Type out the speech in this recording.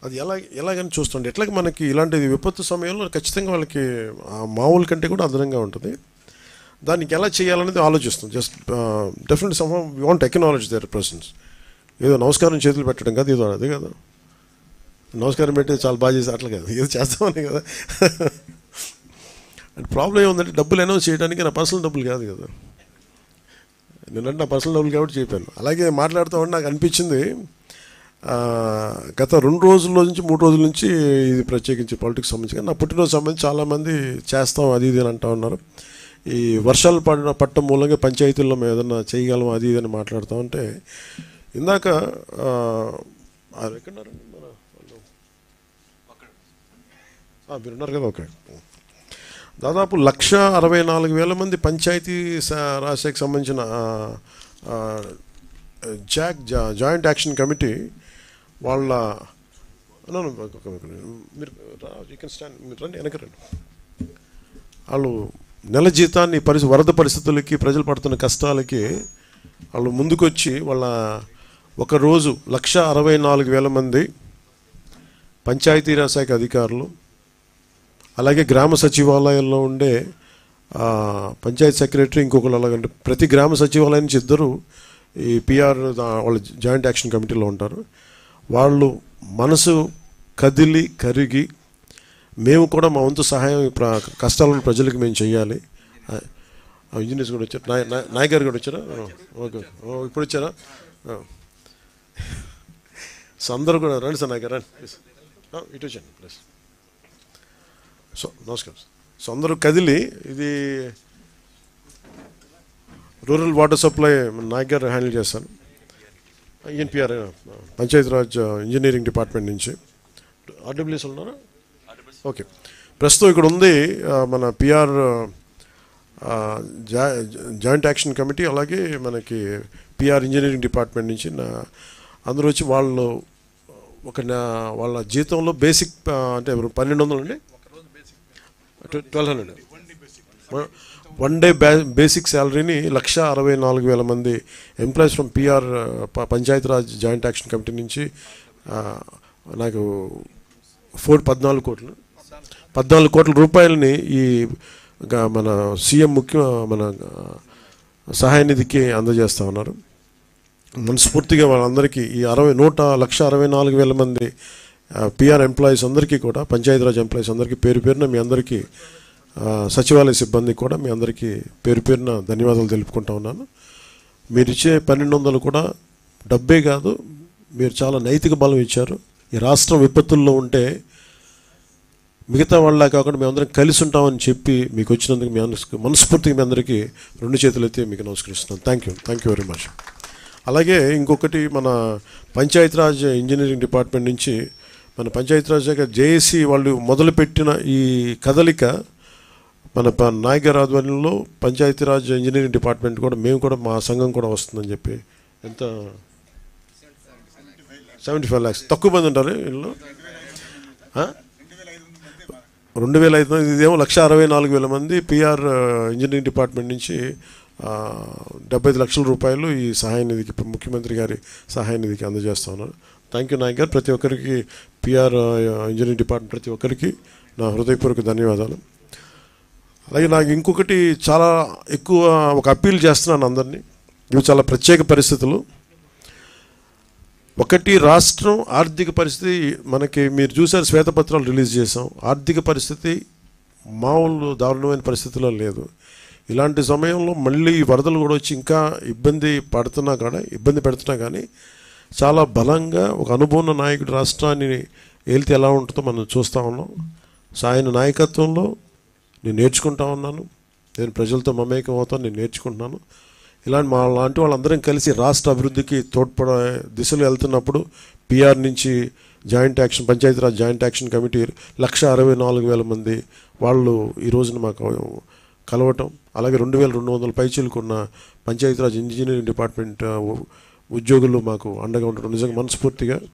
అది ఎలాగని చూస్తుండే ఎట్లాగ మనకి ఇలాంటి విపత్తు సమయంలో ఖచ్చితంగా వాళ్ళకి మామూలు కంటే కూడా అదనంగా ఉంటుంది. దానికి ఎలా చేయాలనేది ఆలోచిస్తాం. Just definitely some we want acknowledge their presence. ఏదో నమస్కారం చేతులు పెట్టడం కాదు, ఏదో అదే కదా, నమస్కారం పెట్టి చాలా బాగా చేసి అట్లా కదా, ఏదో చేస్తామని కదా. అండ్ ప్రాబ్లం ఏముందంటే డబ్బులు అనౌన్స్ చేయడానికి నా పర్సనల్ డబ్బులు కాదు కదా, నేనంటే నా పర్సనల్ డబ్బులు కాబట్టి చెప్పాను. అలాగే మాట్లాడుతూ ఉంటే నాకు అనిపించింది, గత 2 రోజుల నుంచి 3 రోజుల నుంచి ఇది ప్రత్యేకించి పాలిటిక్స్ సంబంధించి నా పుట్టినరోజు సంబంధించి చాలామంది చేస్తాం అది ఇది అని అంటూ ఉన్నారు. ఈ వర్షాలు పట్టడం మూలంగా పంచాయతీల్లో మేము ఏదన్నా చేయగలం అది ఇది అని మాట్లాడుతూ ఉంటే, ఇందాక ఎక్కడున్నారండి మన వాళ్ళు, మీరున్నారు కదా, ఓకే. దాదాపు 1,64,000 మంది పంచాయతీ రాజ్శాఖకి సంబంధించిన జాయింట్ యాక్షన్ కమిటీ వాళ్ళ మీరు రండి వెనక రండి. వాళ్ళు నెల జీతాన్ని వరద పరిస్థితులకి, ప్రజలు పడుతున్న కష్టాలకి వాళ్ళు ముందుకొచ్చి వాళ్ళ ఒకరోజు 1,64,000 మంది పంచాయతీరాజ్ శాఖ అధికారులు, అలాగే గ్రామ సచివాలయాల్లో ఉండే పంచాయతీ సెక్రటరీ, ఇంకొకరు, అలాగంటే ప్రతి గ్రామ సచివాలయం నుంచి 2 ఈ పిఆర్ వాళ్ళ జాయింట్ యాక్షన్ కమిటీలో ఉంటారు. వాళ్ళు మనసు కరిగి మేము కూడా మా వంతు సహాయం కష్టాలను ప్రజలకు మేము చేయాలి. ఇంజనీర్స్ కూడా వచ్చారు, నాయక్ గారు కూడా వచ్చారా? ఓకే, ఇప్పుడు వచ్చారా? సో అందరూ కూడా రండి సార్, నాయక్ గారు రండి ప్లీజ్, ఇటు వచ్చాను ప్లీజ్. సో నమస్కారం. సో అందరూ కదిలి, ఇది రూరల్ వాటర్ సప్లై నాయక్ గారు హ్యాండిల్ చేస్తాను, ఎన్పిఆర్ పంచాయతీరాజ్ ఇంజనీరింగ్ డిపార్ట్మెంట్ నుంచి. ఆర్డబ్ల్యూఎస్ ఉన్నారా? ఓకే. ప్రస్తుతం ఇక్కడ ఉంది మన పిఆర్ జాయింట్ యాక్షన్ కమిటీ, అలాగే మనకి పిఆర్ ఇంజనీరింగ్ డిపార్ట్మెంట్ నుంచి అందరూ వచ్చి వాళ్ళు వాళ్ళ జీతంలో బేసిక్ అంటే 1,200 అండి, 1,200 1 డే బేసిక్ శాలరీని 1,64,000 మంది employees from PR Panchayati Raj joint action committee నుంచి నాకు 14 కోట్ల రూపాయలని ఈ మన సీఎం మన సహాయ నిధికి అందజేస్తూ ఉన్నారు. మనస్ఫూర్తిగా వాళ్ళందరికీ ఈ 1,64,000 మంది పిఆర్ ఎంప్లాయీస్ అందరికీ కూడా, పంచాయతీరాజ్ ఎంప్లాయీస్ అందరికీ పేరు పేరున మీ అందరికీ, సచివాలయ సిబ్బందికి కూడా మీ అందరికీ పేరు పేరున ధన్యవాదాలు తెలుపుకుంటా ఉన్నాను. మీరు ఇచ్చే 1,200 కూడా డబ్బే కాదు, మీరు చాలా నైతిక బలం ఇచ్చారు. ఈ రాష్ట్రం విపత్తుల్లో ఉంటే మిగతా వాళ్ళ కాకుండా మేమందరం కలిసి ఉంటామని చెప్పి మీకు వచ్చినందుకు మీ మనస్ఫూర్తిగా మీ అందరికీ 2 చేతులు ఎత్తి మీకు నమస్కరిస్తున్నాను. Thank you very much. అలాగే ఇంకొకటి, మన పంచాయతీరాజ్ ఇంజనీరింగ్ డిపార్ట్మెంట్ నుంచి మన పంచాయతీరాజ్ శాఖ జేఏసీ వాళ్ళు మొదలుపెట్టిన ఈ కదలిక మన నాయక్ గారి ఆధ్వర్యంలో పంచాయతీరాజ్ ఇంజనీరింగ్ డిపార్ట్మెంట్ కూడా, మేము కూడా, మా సంఘం కూడా వస్తుందని చెప్పి, ఎంత 75 lakhs, తక్కువ మంది ఉంటారు వీళ్ళు, 2,500, ఇదేమో 1,64,000 మంది పిఆర్ ఇంజనీరింగ్ డిపార్ట్మెంట్ నుంచి 75 లక్షల రూపాయలు ఈ సహాయ నిధికి, ముఖ్యమంత్రి గారి సహాయ నిధికి అందజేస్తా ఉన్నారు. థ్యాంక్ యూ నాయక్ గారు. ప్రతి ఒక్కరికి, పిఆర్ ఇంజనీరింగ్ డిపార్ట్మెంట్ ప్రతి ఒక్కరికి నా హృదయపూర్వక ధన్యవాదాలు. అలాగే నాకు ఇంకొకటి చాలా ఎక్కువ ఒక అప్పీల్ చేస్తున్నాను అందరినీ. ఇవి చాలా ప్రత్యేక పరిస్థితులు. ఒకటి, రాష్ట్రం ఆర్థిక పరిస్థితి మనకి, మీరు చూసారు శ్వేతపత్రాలు రిలీజ్ చేసాం, ఆర్థిక పరిస్థితి మామూలు దారుణమైన పరిస్థితిలో లేదు. ఇలాంటి సమయంలో మళ్ళీ ఈ వరదలు కూడా వచ్చి ఇంకా ఇబ్బంది పెడుతున్నా కానీ చాలా బలంగా ఒక అనుభవం నాయకుడు రాష్ట్రాన్ని ఏలితే ఎలా ఉంటుందో మనం చూస్తూ ఉన్నాం. ఆయన నాయకత్వంలో నేను నేర్చుకుంటా ఉన్నాను, నేను ప్రజలతో మమేకం అవుతాను, నేను నేర్చుకుంటున్నాను. లాంటి వాళ్ళందరం కలిసి రాష్ట్ర అభివృద్ధికి తోడ్పడే దిశలో వెళ్తున్నప్పుడు పిఆర్ నుంచి పంచాయతీరాజ్ జాయింట్ యాక్షన్ కమిటీ 1,64,000 మంది వాళ్ళు ఈ రోజున మాకు కలవటం, అలాగే 2,200 పైచీలకు ఉన్న పంచాయతీరాజ్ ఇంజనీరింగ్ డిపార్ట్మెంట్ ఉద్యోగులు మాకు అండగా ఉండడం నిజంగా మనస్ఫూర్తిగా